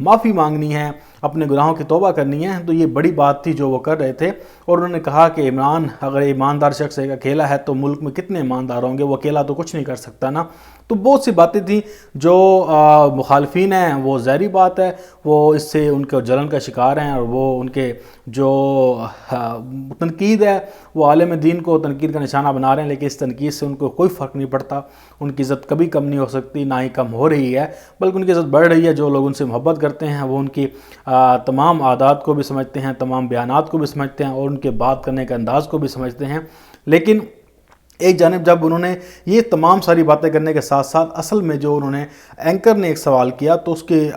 معافی مانگنی ہے، اپنے گناہوں کی توبہ کرنی ہے، تو یہ بڑی بات تھی جو وہ کر رہے تھے۔ اور انہوں نے کہا کہ عمران اگر ایماندار شخص ایک اکیلا ہے تو ملک میں کتنے ایماندار ہوں گے، وہ اکیلا تو کچھ نہیں کر سکتا نا۔ تو بہت سی باتیں تھیں جو مخالفین ہیں وہ ظاہری بات ہے وہ اس سے ان کو جلن کا شکار ہیں، اور وہ ان کے جو تنقید ہے وہ عالم دین کو تنقید کا نشانہ بنا رہے ہیں، لیکن اس تنقید سے ان کو کوئی فرق نہیں پڑتا، ان کی عزت کبھی کم نہیں ہو سکتی، نہ ہی کم ہو رہی ہے، بلکہ ان کی عزت بڑھ رہی ہے۔ جو لوگ ان سے محبت کرتے ہیں وہ ان کی تمام عادات کو بھی سمجھتے ہیں، تمام بیانات کو بھی سمجھتے ہیں، اور ان کے بات کرنے کے انداز کو بھی سمجھتے ہیں۔ لیکن ایک جانب جب انہوں نے یہ تمام ساری باتیں کرنے کے ساتھ ساتھ اصل میں جو انہوں نے اینکر نے ایک سوال کیا، تو اس کے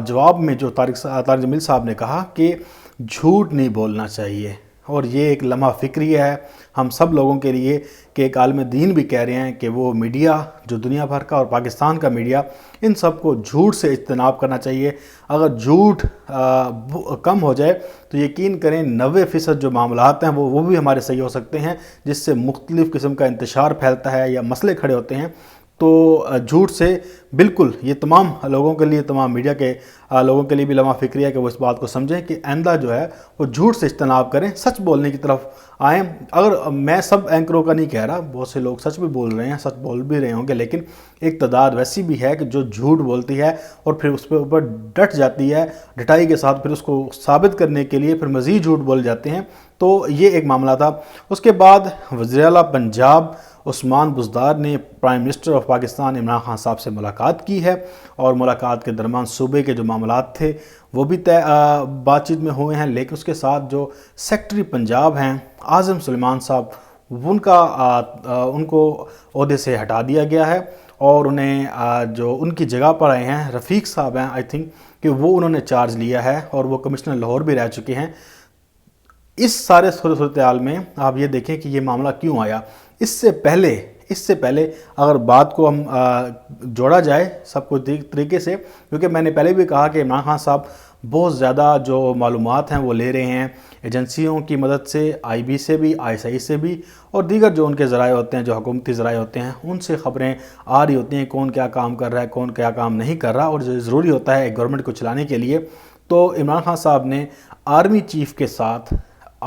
جواب میں جو طارق جمیل صاحب نے کہا کہ جھوٹ نہیں بولنا چاہیے، اور یہ ایک لمحہ فکری ہے ہم سب لوگوں کے لیے کہ ایک عالم دین بھی کہہ رہے ہیں کہ وہ میڈیا جو دنیا بھر کا اور پاکستان کا میڈیا، ان سب کو جھوٹ سے اجتناب کرنا چاہیے۔ اگر جھوٹ کم ہو جائے تو یقین کریں 90% جو معاملات ہیں وہ بھی ہمارے صحیح ہو سکتے ہیں، جس سے مختلف قسم کا انتشار پھیلتا ہے یا مسئلے کھڑے ہوتے ہیں۔ تو جھوٹ سے بالکل یہ تمام لوگوں کے لیے، تمام میڈیا کے لوگوں کے لیے بھی لمحہ فکری ہے کہ وہ اس بات کو سمجھیں کہ آئندہ جو ہے وہ جھوٹ سے اجتناب کریں، سچ بولنے کی طرف آئیں۔ اگر میں سب اینکروں کا نہیں کہہ رہا، بہت سے لوگ سچ بھی بول رہے ہیں، سچ بول بھی رہے ہوں گے، لیکن ایک تعداد ویسی بھی ہے کہ جو جھوٹ بولتی ہے اور پھر اس پہ اوپر ڈٹ جاتی ہے ڈٹائی کے ساتھ، پھر اس کو ثابت کرنے کے لیے پھر مزید جھوٹ بول جاتے ہیں۔ تو یہ ایک معاملہ تھا۔ اس کے بعد وزیر اعلیٰ پنجاب عثمان بزدار نے prime minister of Pakistan Imran Khan صاحب سے ملاقات کی ہے، اور ملاقات کے درمیان صوبے کے جو معاملات تھے وہ بھی بات چیت میں ہوئے ہیں، لیکن اس کے ساتھ جو سیکٹری پنجاب ہیں اعظم سلیمان صاحب، ان کو عہدے سے ہٹا دیا گیا ہے، اور انہیں جو ان کی جگہ پر آئے ہیں رفیق صاحب ہیں، آئی تھنک کہ وہ انہوں نے چارج لیا ہے، اور وہ کمشنر لاہور بھی رہ چکے ہیں۔ اس سارے صورتحال میں آپ یہ دیکھیں کہ یہ معاملہ کیوں آیا۔ اس سے پہلے اگر بات کو ہم جوڑا جائے سب کو طریقے سے، کیونکہ میں نے پہلے بھی کہا کہ عمران خان صاحب بہت زیادہ جو معلومات ہیں وہ لے رہے ہیں ایجنسیوں کی مدد سے، آئی بی سے بھی، ISI سے بھی، اور دیگر جو ان کے ذرائع ہوتے ہیں، جو حکومتی ذرائع ہوتے ہیں، ان سے خبریں آ رہی ہوتی ہیں کون کیا کام کر رہا ہے، کون کیا کام نہیں کر رہا، اور جو ضروری ہوتا ہے ایک گورنمنٹ کو چلانے کے لیے۔ تو عمران خان صاحب نے آرمی چیف کے ساتھ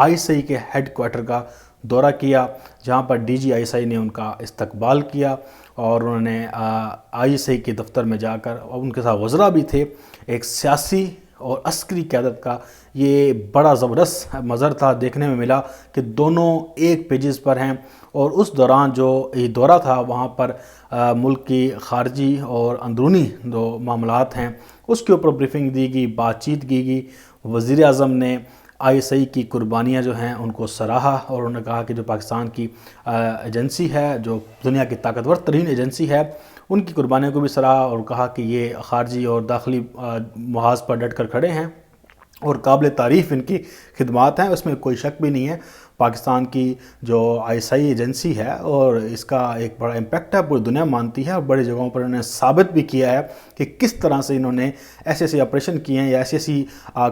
ISI کے ہیڈ کوارٹر کا دورہ کیا، جہاں پر DG ISI نے ان کا استقبال کیا، اور انہوں نے ISI کے دفتر میں جا کر، اور ان کے ساتھ وزراء بھی تھے۔ ایک سیاسی اور عسکری قیادت کا یہ بڑا زبردست منظر تھا، دیکھنے میں ملا کہ دونوں ایک پیجز پر ہیں، اور اس دوران جو یہ دورہ تھا وہاں پر ملک کی خارجی اور اندرونی جو معاملات ہیں اس کے اوپر بریفنگ دی گئی، بات چیت کی گئی۔ وزیر اعظم نے ISI کی قربانیاں جو ہیں ان کو سراہا، اور انہوں نے کہا کہ جو پاکستان کی ایجنسی ہے، جو دنیا کی طاقتور ترین ایجنسی ہے، ان کی قربانیوں کو بھی سراہا، اور کہا کہ یہ خارجی اور داخلی محاذ پر ڈٹ کر کھڑے ہیں، اور قابل تعریف ان کی خدمات ہیں، اس میں کوئی شک بھی نہیں ہے۔ پاکستان کی جو ISI ایجنسی ہے اور اس کا ایک بڑا امپیکٹ ہے، پوری دنیا مانتی ہے، اور بڑی جگہوں پر انہوں نے ثابت بھی کیا ہے کہ کس طرح سے انہوں نے ایسے آپریشن کیے ہیں، یا ایسی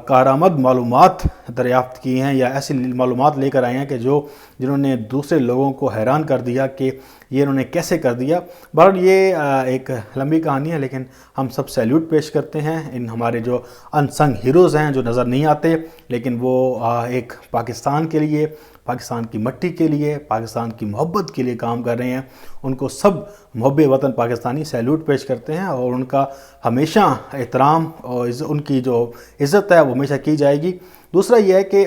کارآمد معلومات دریافت کی ہیں، یا ایسی معلومات لے کر آئے ہیں کہ جنہوں نے دوسرے لوگوں کو حیران کر دیا کہ یہ انہوں نے کیسے کر دیا۔ بہرحال یہ ایک لمبی کہانی ہے، لیکن ہم سب سیلیوٹ پیش کرتے ہیں ان ہمارے جو انسنگ ہیروز ہیں، جو نظر نہیں آتے، لیکن وہ ایک پاکستان کے لیے، پاکستان کی مٹی کے لیے، پاکستان کی محبت کے لیے کام کر رہے ہیں۔ ان کو سب محب وطن پاکستانی سیلیوٹ پیش کرتے ہیں، اور ان کا ہمیشہ احترام اور ان کی جو عزت ہے وہ ہمیشہ کی جائے گی۔ دوسرا یہ ہے کہ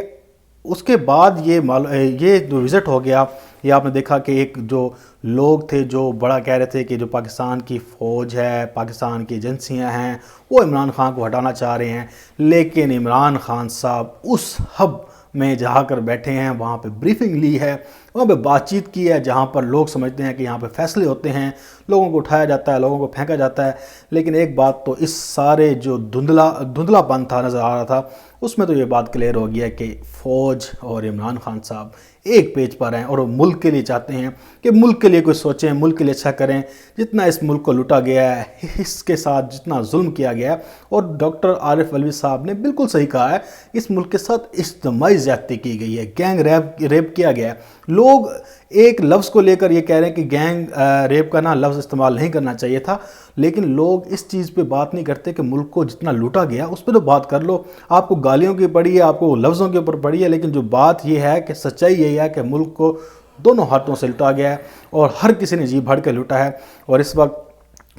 اس کے بعد یہ جو وزٹ ہو گیا، یہ آپ نے دیکھا کہ ایک جو لوگ تھے جو بڑا کہہ رہے تھے کہ جو پاکستان کی فوج ہے، پاکستان کی ایجنسیاں ہیں، وہ عمران خان کو ہٹانا چاہ رہے ہیں، لیکن عمران خان صاحب اس ہب میں جہاں کر بیٹھے ہیں، وہاں پہ بریفنگ لی ہے، وہاں پہ بات چیت کی ہے، جہاں پر لوگ سمجھتے ہیں کہ یہاں پہ فیصلے ہوتے ہیں، لوگوں کو اٹھایا جاتا ہے، لوگوں کو پھینکا جاتا ہے۔ لیکن ایک بات تو اس سارے جو دھندلا پن تھا نظر آ رہا تھا، اس میں تو یہ بات کلیئر ہو گیا کہ فوج اور عمران خان صاحب ایک پیج پر ہیں، اور وہ ملک کے لیے چاہتے ہیں کہ ملک کے لیے کچھ سوچیں، ملک کے لیے اچھا کریں۔ جتنا اس ملک کو لوٹا گیا ہے، اس کے ساتھ جتنا ظلم کیا گیا ہے، اور ڈاکٹر عارف علوی صاحب نے بالکل صحیح کہا ہے، اس ملک کے ساتھ اجتماعی زیادتی کی گئی ہے، گینگ ریپ کیا گیا ہے، لوگ ایک لفظ کو لے کر یہ کہہ رہے ہیں کہ گینگ ریپ کا لفظ استعمال نہیں کرنا چاہیے تھا، لیکن لوگ اس چیز پہ بات نہیں کرتے کہ ملک کو جتنا لوٹا گیا اس پہ تو بات کر لو۔ آپ کو گالیوں کی پڑی ہے، آپ کو لفظوں کے اوپر پڑی ہے، لیکن جو بات یہ ہے کہ سچائی یہی ہے کہ ملک کو دونوں ہاتھوں سے لوٹا گیا ہے اور ہر کسی نے جی بھر کے لوٹا ہے۔ اور اس وقت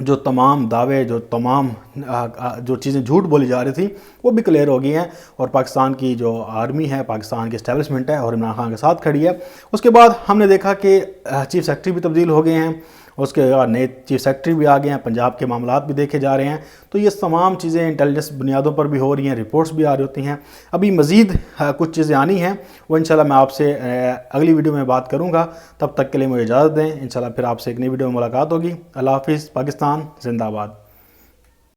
جو تمام دعوے، جو تمام جو چیزیں جھوٹ بولی جا رہی تھی وہ بھی کلیئر ہو گئی ہیں، اور پاکستان کی جو آرمی ہے، پاکستان کی اسٹیبلشمنٹ ہے اور عمران خان کے ساتھ کھڑی ہے۔ اس کے بعد ہم نے دیکھا کہ چیف سیکرٹری بھی تبدیل ہو گئے ہیں، اس کے بعد نئے چیف سیکرٹری بھی آ گئے ہیں، پنجاب کے معاملات بھی دیکھے جا رہے ہیں۔ تو یہ تمام چیزیں انٹیلیجنس بنیادوں پر بھی ہو رہی ہیں، رپورٹس بھی آ رہی ہوتی ہیں۔ ابھی مزید کچھ چیزیں آنی ہیں، وہ انشاءاللہ میں آپ سے اگلی ویڈیو میں بات کروں گا۔ تب تک کے لیے مجھے اجازت دیں، انشاءاللہ پھر آپ سے ایک نئی ویڈیو میں ملاقات ہوگی۔ اللہ حافظ۔ پاکستان زندہ باد۔